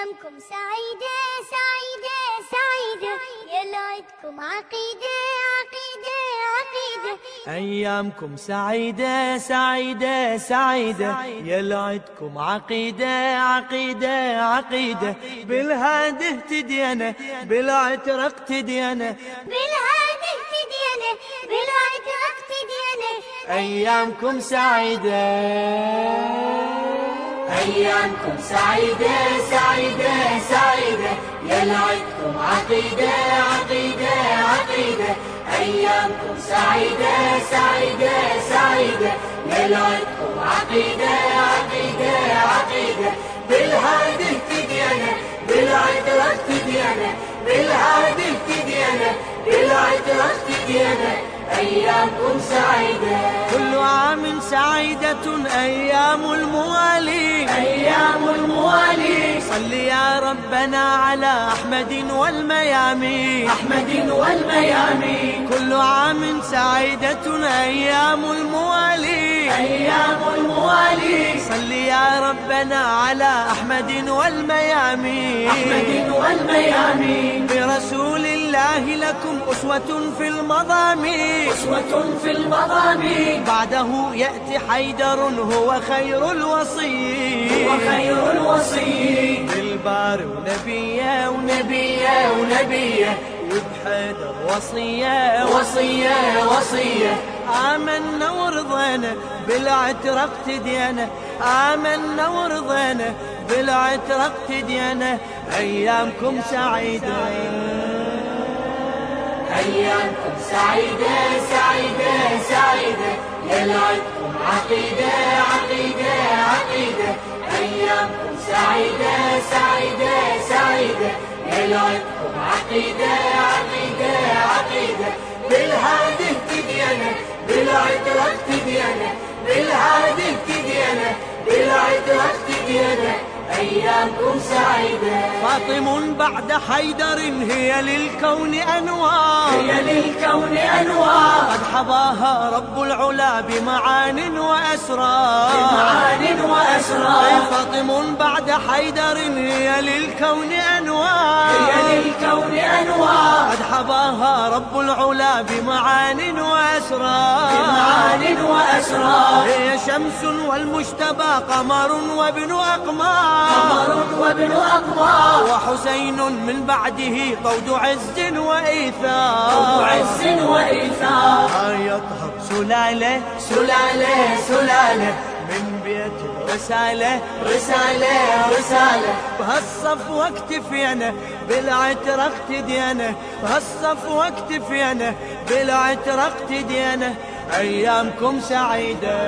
أيامكم سعيدة سعيدة سعيدة، يلعدكم عقيدة عقيدة عقيدة. أيامكم سعيدة سعيدة سعيدة، يلعدكم عقيدة عقيدة عقيدة. بالهادي اهتدينا، بالعترق اقتدينا، بالهادي اهتدينا، بالعترق اقتدينا. أيامكم سعيدة. أيامكم سعيدة سعيدة سعيدة، يلعدكم عقيدة عقيدة عقيدة. أيامكم سعيدة سعيدة سعيدة، يلعدكم عقيدة عقيدة عقيدة. بالهادي اهتدينا، بالعترق اقتدينا، بالهادي اهتدينا، بالعترق اقتدينا. أيامكم سعيدة. كل عام سعيدة أيام الموالي، أيام الموالي. صل يا ربنا على أحمد والميامين، أحمد والميامين. كل عام سعيدة أيام الموالي، أيام الموالي. صل يا ربنا على أحمد والميامين، أحمد والميامين. برسول الله لكم أسوة في المضامين، أسوة في المضامين. بعده يأتي حيدر هو خير الوصي، هو خير الوصي. بالبار ونبيه ونبيه ونبيه، وبحيدر وصية وصية وصية. آمنا ورضينا بالعترق اقتدينا، آمنا ورضينا بالعترق اقتدينا. أيامكم سعيدة. أيامكم سعيدة سعيدة سعيدة، يلعدكم عقيدة عقيدة عقيدة. أيامكم سعيدة سعيدة سعيدة، يلعدكم عقيدة عقيدة عقيدة. بالهادي اهتدينا، بالعترق اقتدينا، بالهادي اهتدينا، بالعترق اقتدينا. أيامكم سعيدة. فاطم بعد حيدر هي للكون أنوار، هي للكون أنوار. قد حظاها رب العلا بمعان وأسرار، بمعان وأسرار. فاطم بعد حيدر هي للكون أنوار، هي للكون أنوار. قد حظاها رب العلا بمعان وأسرار، بمعان وأسرار. هي شمس والمجتبى قمر وابن أقمار، قمر وابن أقمار. وحسين من بعده طود عز وإيثار، طود عز وإيثار. يطهر سلالة سلالة سلالة، من بيت الرسالة رسالة رسالة. بهالصف واكتفينا بالعترق اقتدينا، بهالصف واكتفينا بالعترق اقتدينا. أيامكم سعيدة.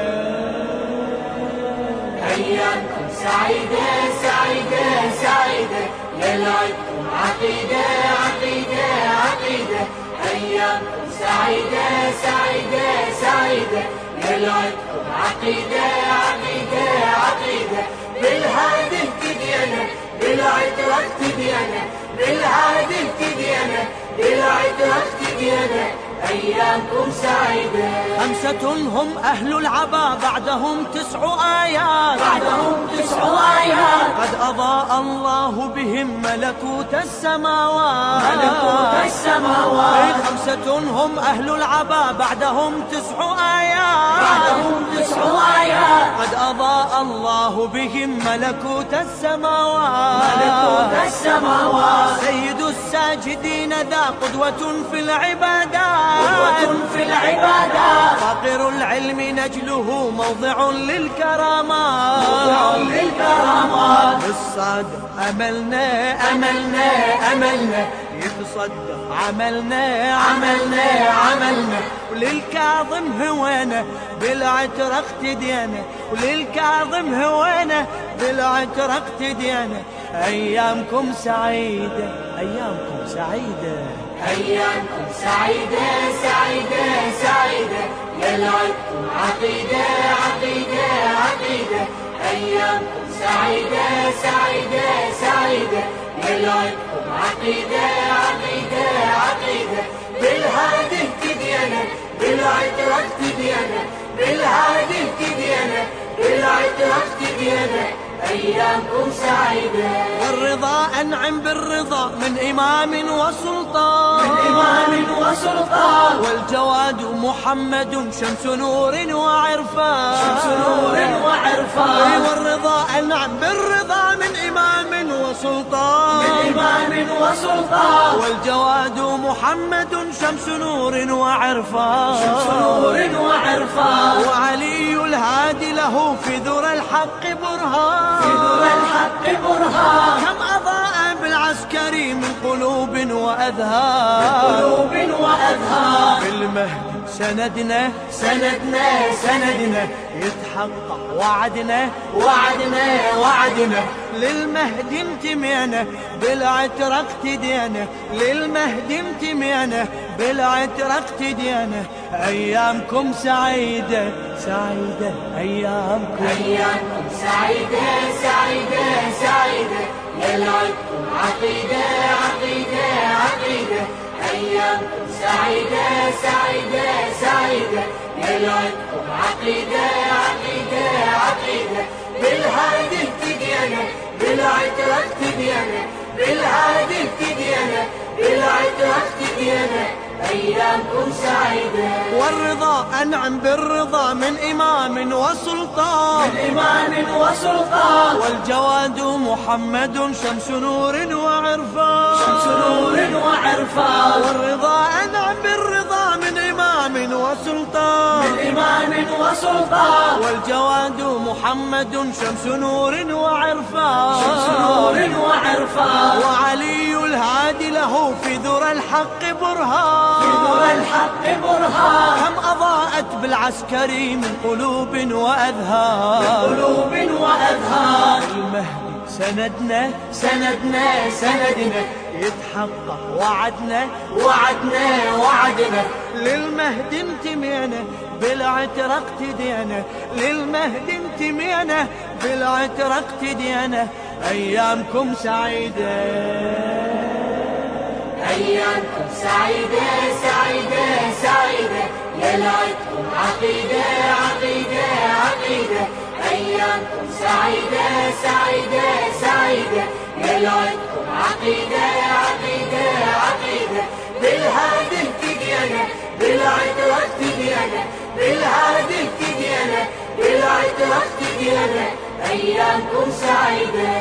أيامكم سعيدة سعيدة سعيدة، يلعدكم عقيدة عقيدة عقيدة. أيامكم سعيدة سعيدة سعيدة، يلعدكم عقيدة عقيدة عقيدة. بالهادي اهتدينا، بالعترق اقتدينا، بالهادي اهتدينا، بالعترق اقتدينا. أيامكم سعيدة. خمسة هم أهل العبا بعدهم 9 آيات، بعدهم 9 آيات. قد أضاء الله بهم ملكوت السماوات، ملكوت السماوات. 5 هم أهل العبا بعدهم 9 آيات، بعدهم 9 آيات. قد أضاء الله بهم ملكوت السماوات، ملكوت السماوات. سيد الساجدين ذا قدوة في العبادات، قدوة في العبادات. فاقر العلم نجله موضع للكرامات، موضع للكرامات. بالصادق أملنا أملنا أملنا، يتصدق عملنا عملنا عملنا. وللكاظم هوينا بالعترق اقتدينا، وللكاظم هوينا بالعترق اقتدينا. أيامكم سعيدة. أيامكم سعيدة. أيامكم سعيدة سعيدة سعيدة، يلعدكم عقيدة عقيدة عقيدة. أيامكم سعيدة سعيدة سعيدة، يلعدكم عقيدة عقيدة عقيدة. بالهادي اهتدينا، بالعترق اقتدينا، بالهادي اهتدينا، بالعترق اقتدينا. أيامكم سعيدة. والرضا أنعم بالرضا من إمام وسلطان، من إمام وسلطان. والجواد محمد شمس نور وعرفان، شمس نور وعرفان. والرضا أنعم بالرضا من إمام وسلطان، من إمام وسلطان. والجواد محمد شمس نور وعرفان، شمس نور وعرفان. وعلي الهادي له في ذرى الحق برهان، في ذرى الحق برهان. كم أضاء بالعسكري من قلوب وأذهان، قلوب وأذهان. بالمهد سندنا سندنا سندنا. يتحقق وعدنا وعدنا وعدنا. للمهد انتمينا بالعترة اقتدينا، للمهد انتمينا بالعترة اقتدينا. أيامكم سعيدة سعيدة أيامكم، أيامكم سعيدة سعيدة سعيدة. يلعبكم عقيدة عقيدة عقيدة. أيامكم سعيدة سعيدة سعيدة. يلعبكم عقيدة عقيدة عقيدة. بالهادي اهتدينا بالعترة اقتدينا، بالهادي اهتدينا بالعترة اقتدينا. أيامكم سعيدة. والرضا أنعم بالرضا من إمام وسلطان، من إمام وسلطان. والجواد محمد شمس نور وعرفان، شمس نور وعرفان. والرضا أنعم بالرضا من إمام وسلطان، من إمام وسلطان. والجواد محمد شمس نور وعرفان، شمس نور وعرفان. وعلي الهادي له في ذرى الحق برهان، في ذرى الحق برهان. كم أضاءت بالعسكري من قلوب وأذهان، قلوب وأذهان. المهدي سندنا سندنا سندنا. يتحقق وعدنا وعدنا وعدنا. للمهد انتمينا بالعترة اقتدينا، للمهد انتمينا بالعترة اقتدينا. أيامكم سعيدة أيامكم سعيدة سعيدة سعيدة. يلعبكم عقيدة عقيدة عقيدة. أيامكم سعيدة سعيدة سعيدة. يلعبكم عقيدة عقيدة عقيدة. بالهادي اهتدينا بالعترة اقتدينا، بالهادي اهتدينا بالعترة اقتدينا. أيامكم سعيدة.